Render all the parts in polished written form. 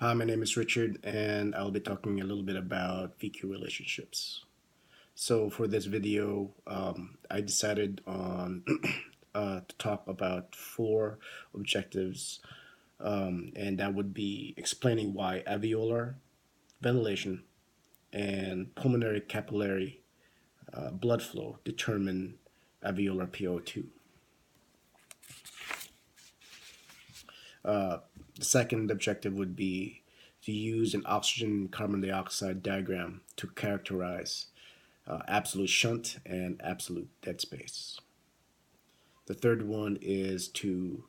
Hi, my name is Richard, and I'll be talking a little bit about VQ relationships. So, for this video, I decided on to talk about four objectives, and that would be explaining why alveolar ventilation and pulmonary capillary blood flow determine alveolar PO2. Uh, the second objective would be to use an oxygen carbon dioxide diagram to characterize absolute shunt and absolute dead space. The third one is to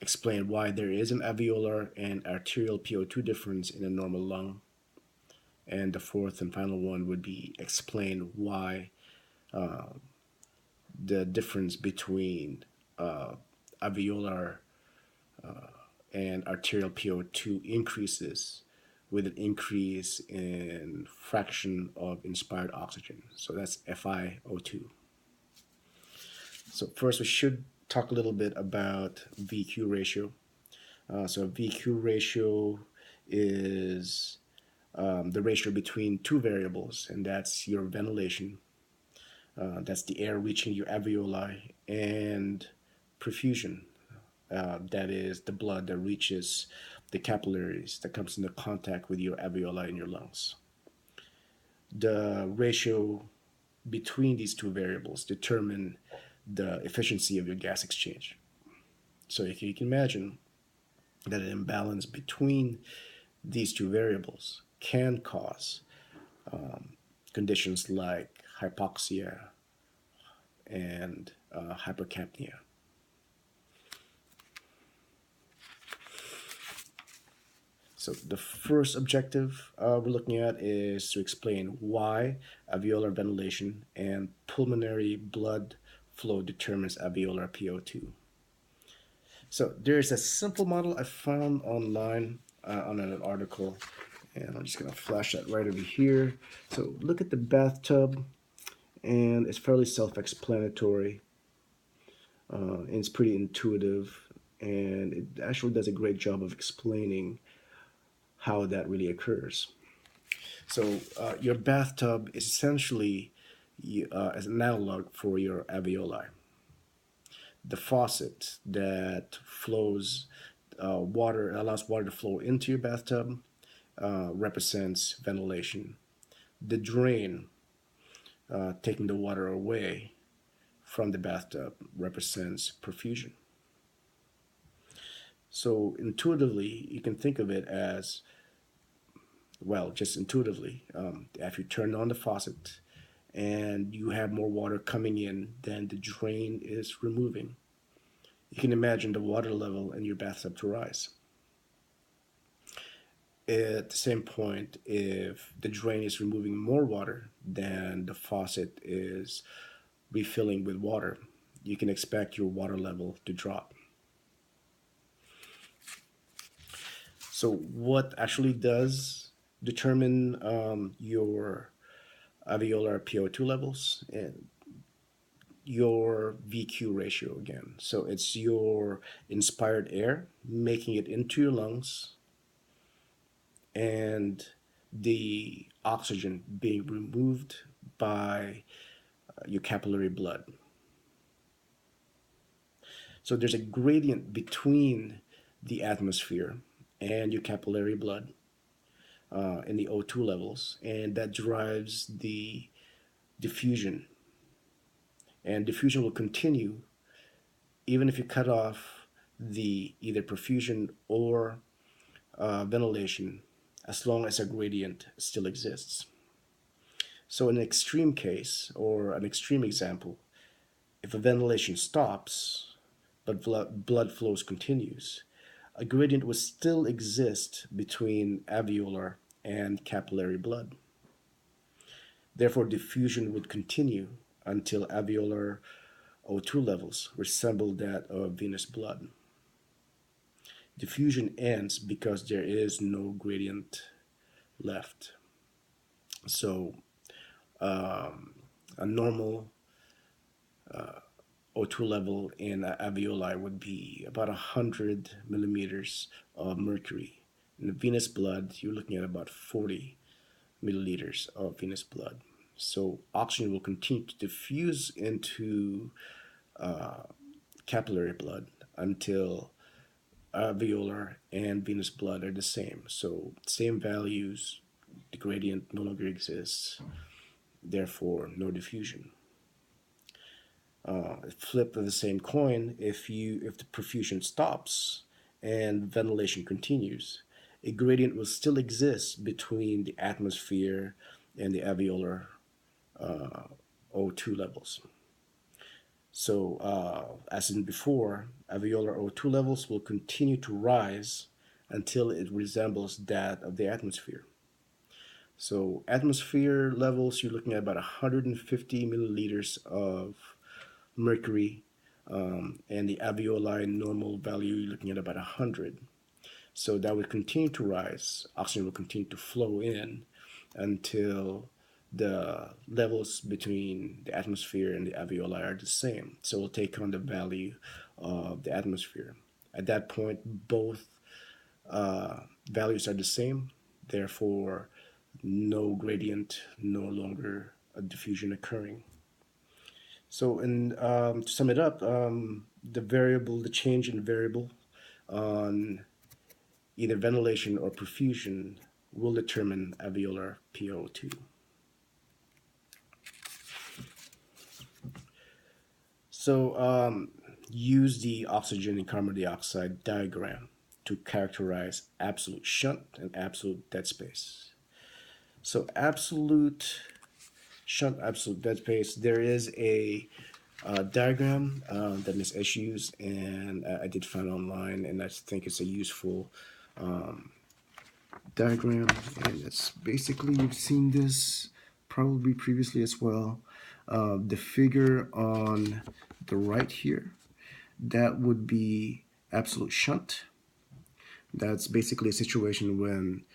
explain why there is an alveolar and arterial PO2 difference in a normal lung. And the fourth and final one would be explain why the difference between alveolar and arterial PO2 increases with an increase in fraction of inspired oxygen. So that's FiO2. So first we should talk a little bit about VQ ratio. So VQ ratio is the ratio between two variables, and that's your ventilation, that's the air reaching your alveoli, and perfusion, that is the blood that reaches the capillaries that comes into contact with your alveoli in your lungs. The ratio between these two variables determine the efficiency of your gas exchange. So if you can imagine that an imbalance between these two variables can cause conditions like hypoxia and hypercapnia. So the first objective we're looking at is to explain why alveolar ventilation and pulmonary blood flow determines alveolar PO2. So there's a simple model I found online on an article, and I'm just gonna flash that right over here. So look at the bathtub, and it's fairly self-explanatory. And it's pretty intuitive, and it actually does a great job of explaining how that really occurs. So your bathtub is essentially as an analog for your alveoli. The faucet that flows water, allows water to flow into your bathtub, represents ventilation. The drain, taking the water away from the bathtub, represents perfusion. So intuitively, you can think of it as, well, just intuitively, if you turn on the faucet and you have more water coming in than the drain is removing, you can imagine the water level in your bathtub to rise. At the same point, if the drain is removing more water than the faucet is refilling with water, you can expect your water level to drop. So, what actually does determine your alveolar PO2 levels? And your VQ ratio again. So, it's your inspired air making it into your lungs and the oxygen being removed by your capillary blood. So there's a gradient between the atmosphere and your capillary blood in the O2 levels, and that drives the diffusion. And diffusion will continue even if you cut off the either perfusion or ventilation, as long as a gradient still exists. So, in an extreme case or an extreme example, if a ventilation stops but blood flows continues, a gradient will still exist between alveolar and capillary blood. Therefore, diffusion would continue until alveolar O2 levels resemble that of venous blood. Diffusion ends because there is no gradient left. So, a normal O2 level in alveoli would be about 100 millimeters of mercury In the venous blood, you're looking at about 40 milliliters of venous blood. So oxygen will continue to diffuse into capillary blood until alveolar and venous blood are the same. So same values, the gradient no longer exists, therefore no diffusion. Flip of the same coin, if the perfusion stops and ventilation continues, a gradient will still exist between the atmosphere and the alveolar O2 levels. So, as in before, alveolar O2 levels will continue to rise until it resembles that of the atmosphere. So, atmosphere levels, you're looking at about 150 milliliters of mercury, and the alveoli normal value, you're looking at about 100. So, that will continue to rise. Oxygen will continue to flow in until the levels between the atmosphere and the alveoli are the same. So we'll take on the value of the atmosphere. At that point, both values are the same. Therefore, no gradient, no longer a diffusion occurring. So, to sum it up, the change in variable on either ventilation or perfusion will determine alveolar PO2. So use the oxygen and carbon dioxide diagram to characterize absolute shunt and absolute dead space. So absolute shunt, absolute dead space, there is a diagram that Ms. S used, and I did find online, and I think it's a useful diagram. And it's basically, you've seen this probably previously as well. The figure on the right here, that would be absolute shunt. That's basically a situation when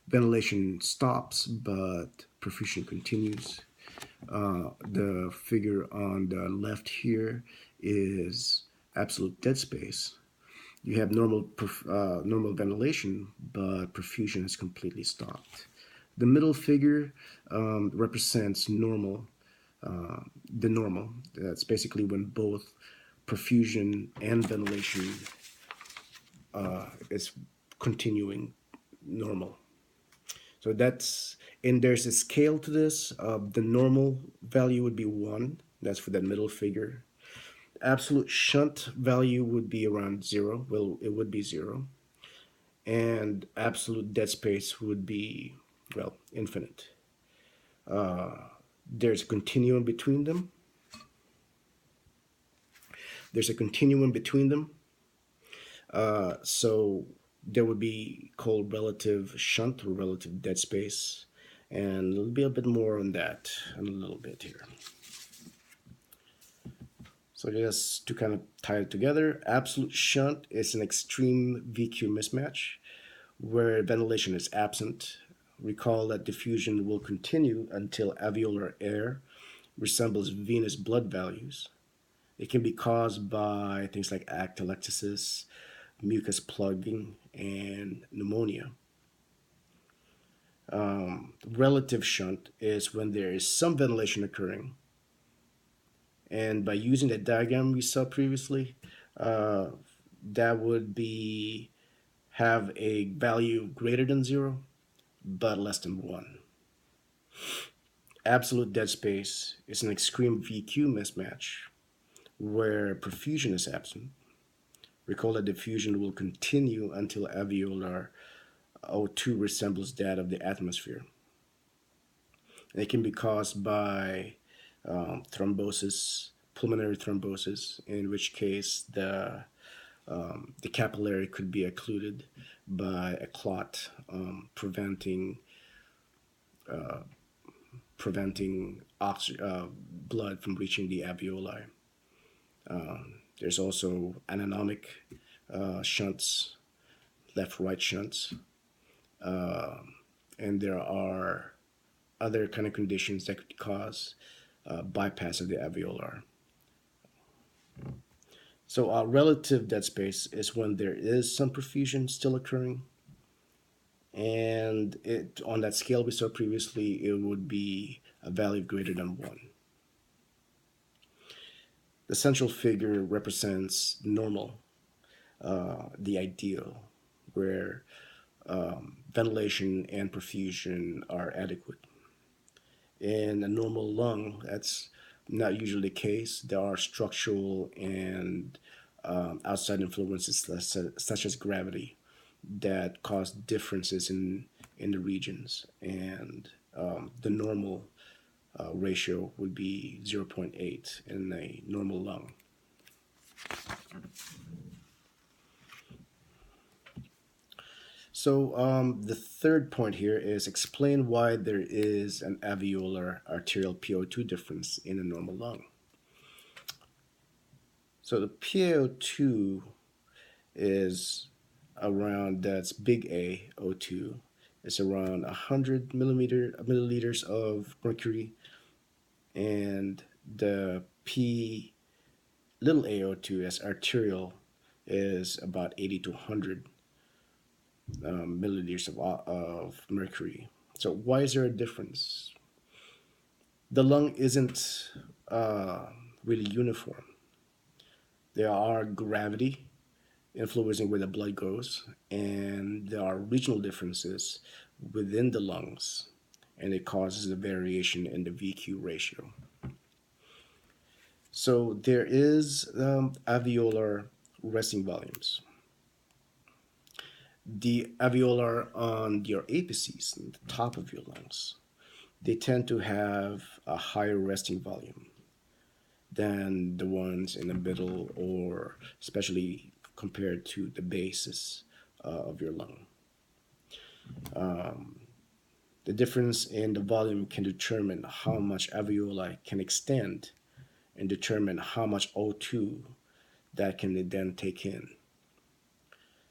ventilation stops but perfusion continues. The figure on the left here is absolute dead space. You have normal ventilation, but perfusion is completely stopped. The middle figure represents normal, the normal. That's basically when both perfusion and ventilation is continuing normal. So and there's a scale to this. The normal value would be 1. That's for that middle figure. Absolute shunt value would be around 0. Well, it would be 0. And absolute dead space would be, well, infinite. There's a continuum between them. So there would be called relative shunt or relative dead space. And there'll be a bit more on that in a little bit here. So just to kind of tie it together, absolute shunt is an extreme VQ mismatch where ventilation is absent. Recall that diffusion will continue until alveolar air resembles venous blood values. It can be caused by things like atelectasis, mucus plugging, and pneumonia. Relative shunt is when there is some ventilation occurring. And by using that diagram we saw previously, that would have a value greater than 0, but less than 1. Absolute dead space is an extreme VQ mismatch where perfusion is absent. Recall that diffusion will continue until alveolar O2 resembles that of the atmosphere. And it can be caused by thrombosis, pulmonary thrombosis, in which case the capillary could be occluded by a clot, preventing blood from reaching the alveoli. There's also anatomic shunts, left-right shunts, and there are other kind of conditions that could cause bypass of the alveolar. So relative dead space is when there is some perfusion still occurring, and it on that scale we saw previously, it would be a value greater than 1. The central figure represents normal, the ideal, where ventilation and perfusion are adequate. In a normal lung, that's not usually the case. There are structural and outside influences such as gravity that cause differences in the regions, and the normal ratio would be zero point 0.8 in a normal lung. So the third point here is explain why there is an alveolar arterial PaO2 difference in a normal lung. So the PaO2 is around, that's big A O2, it's around 100 milliliters of mercury, and the P little AO2 as arterial is about 80 to 100 milliliters of mercury. So why is there a difference? The lung isn't really uniform. There are gravity influencing where the blood goes, and there are regional differences within the lungs, and it causes a variation in the VQ ratio. So there is alveolar resting volumes. The alveolar on your apices, the top of your lungs, they tend to have a higher resting volume than the ones in the middle, or especially compared to the bases of your lung. The difference in the volume can determine how much alveoli can extend and determine how much O2 that can then take in.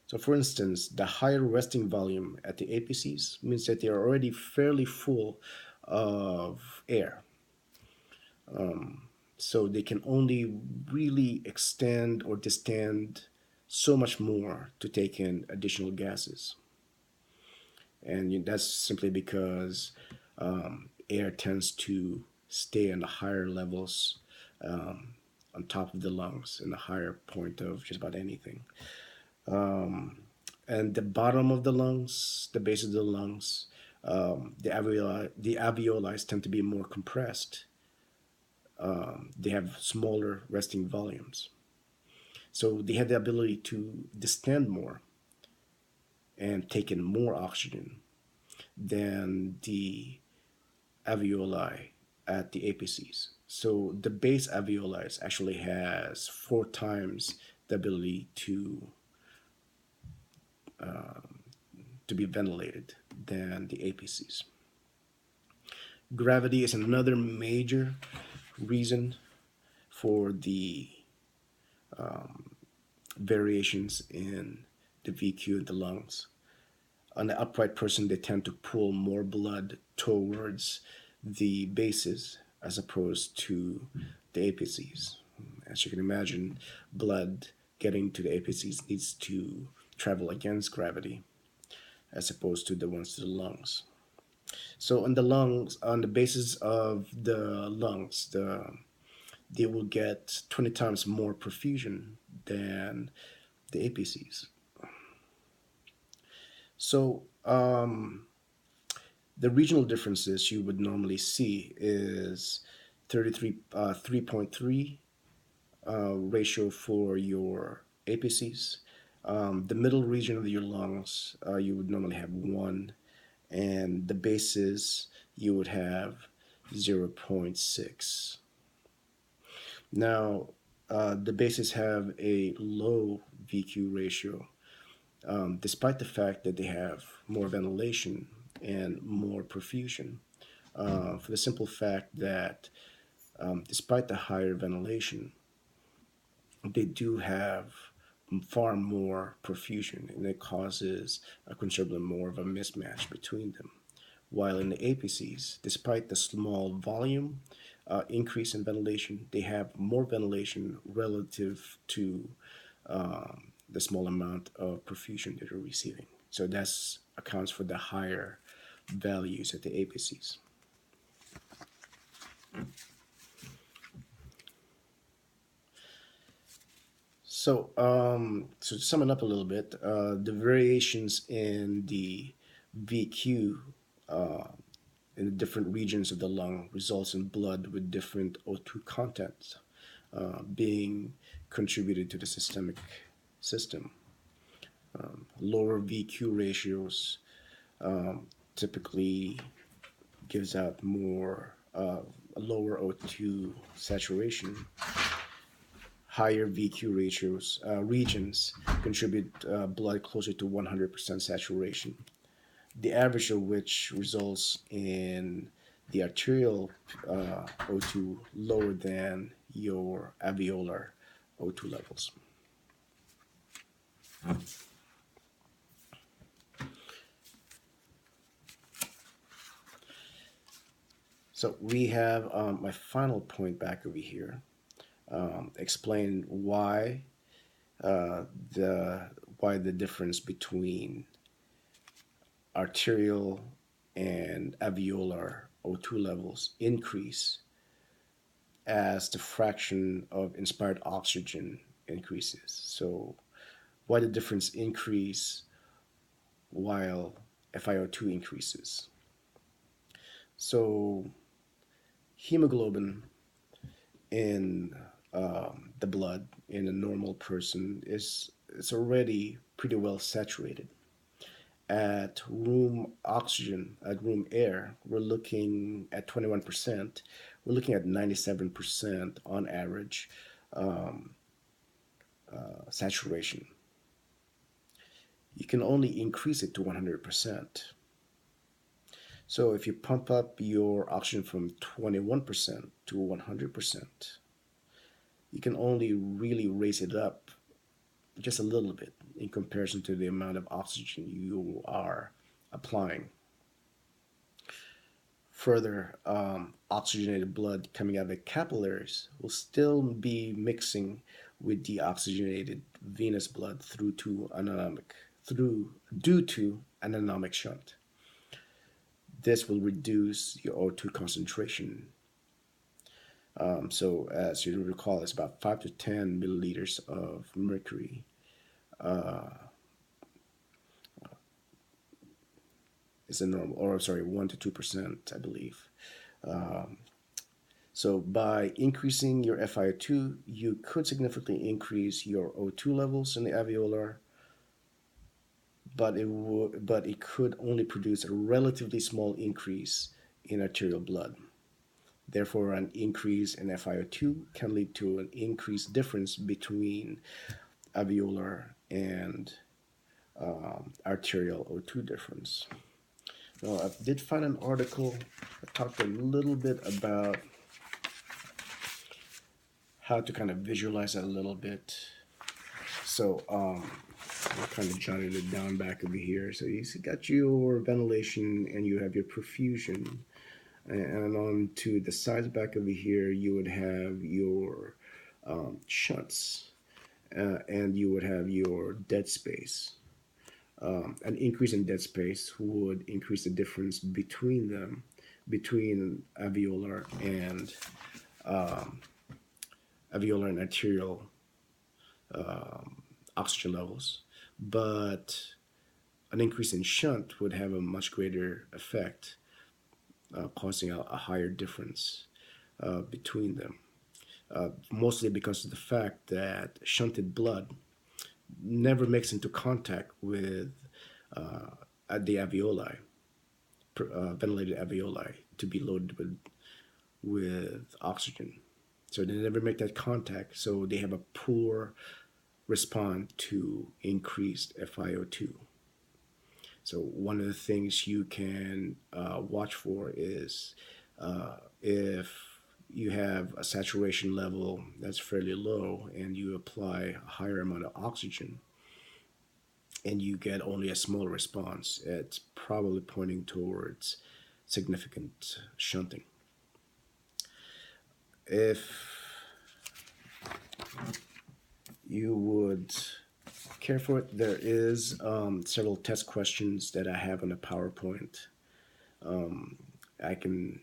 So for instance, the higher resting volume at the apices means that they are already fairly full of air. So they can only really extend or distend so much more to take in additional gases. And that's simply because air tends to stay on the higher levels, on top of the lungs, in the higher point of just about anything. And the bottom of the lungs, the base of the lungs, the alveoli tend to be more compressed. They have smaller resting volumes. So they have the ability to distend more and take in more oxygen than the alveoli at the apices. So the base alveoli actually has 4 times the ability to be ventilated than the apices. Gravity is another major reason for the variations in the VQ in the lungs. On the upright person, they tend to pull more blood towards the bases as opposed to the apices. As you can imagine, blood getting to the apices needs to travel against gravity as opposed to the ones to the lungs. So on the lungs, on the bases of the lungs, they will get 20 times more perfusion than the apices. So the regional differences you would normally see is 3.3 ratio for your apices. The middle region of your lungs, you would normally have 1, and the bases, you would have 0.6. Now, the bases have a low VQ ratio, despite the fact that they have more ventilation and more perfusion, for the simple fact that despite the higher ventilation, they do have far more perfusion, and it causes a considerably more of a mismatch between them. While in the apices, despite the small volume, increase in ventilation. They have more ventilation relative to the small amount of perfusion that they're receiving. So that's accounts for the higher values at the APCs. So to sum it up a little bit, the variations in the VQ uh, in the different regions of the lung results in blood with different O2 content being contributed to the systemic system. Lower VQ ratios typically gives out more lower O2 saturation. Higher VQ ratios regions contribute blood closer to 100% saturation. The average of which results in the arterial O2 lower than your alveolar O2 levels. So we have my final point back over here. Explain uh, the why the difference between arterial and alveolar O2 levels increase as the fraction of inspired oxygen increases. So why the difference increase while FiO2 increases. So hemoglobin in the blood in a normal person is it's already pretty well saturated. At room air, we're looking at 21%. We're looking at 97% on average um, saturation. You can only increase it to 100%. So if you pump up your oxygen from 21% to 100%, you can only really raise it up just a little bit in comparison to the amount of oxygen you are applying. Further, oxygenated blood coming out of the capillaries will still be mixing with deoxygenated venous blood through due to an anomic shunt. This will reduce your O2 concentration. So, as you recall, it's about 5 to 10 milliliters of mercury is a normal, or sorry, 1 to 2%, I believe. Um, so, by increasing your FiO2, you could significantly increase your O2 levels in the alveolar, but it could only produce a relatively small increase in arterial blood. Therefore, an increase in FiO2 can lead to an increased difference between alveolar and arterial O2 difference. Now, I did find an article that talked a little bit about how to kind of visualize that a little bit. So, I kind of jotted it down back over here. So you got your ventilation and you have your perfusion, and on to the sides back over here, you would have your shunts, and you would have your dead space. An increase in dead space would increase the difference between them, between um, alveolar and arterial oxygen levels. But an increase in shunt would have a much greater effect, causing a higher difference between them. Mostly because of the fact that shunted blood never makes into contact with uh, the alveoli, ventilated alveoli, to be loaded with oxygen. So they never make that contact, so they have a poor response to increased FiO2. So one of the things you can watch for is if you have a saturation level that's fairly low and you apply a higher amount of oxygen and you get only a small response, it's probably pointing towards significant shunting. If you would care for it, there is several test questions that I have on the PowerPoint. I can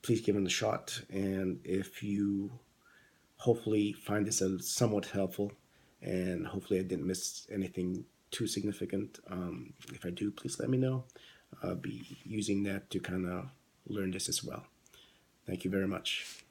please give them a shot, and if you hopefully find this somewhat helpful, and hopefully I didn't miss anything too significant. If I do, please let me know. I'll be using that to kind of learn this as well. Thank you very much.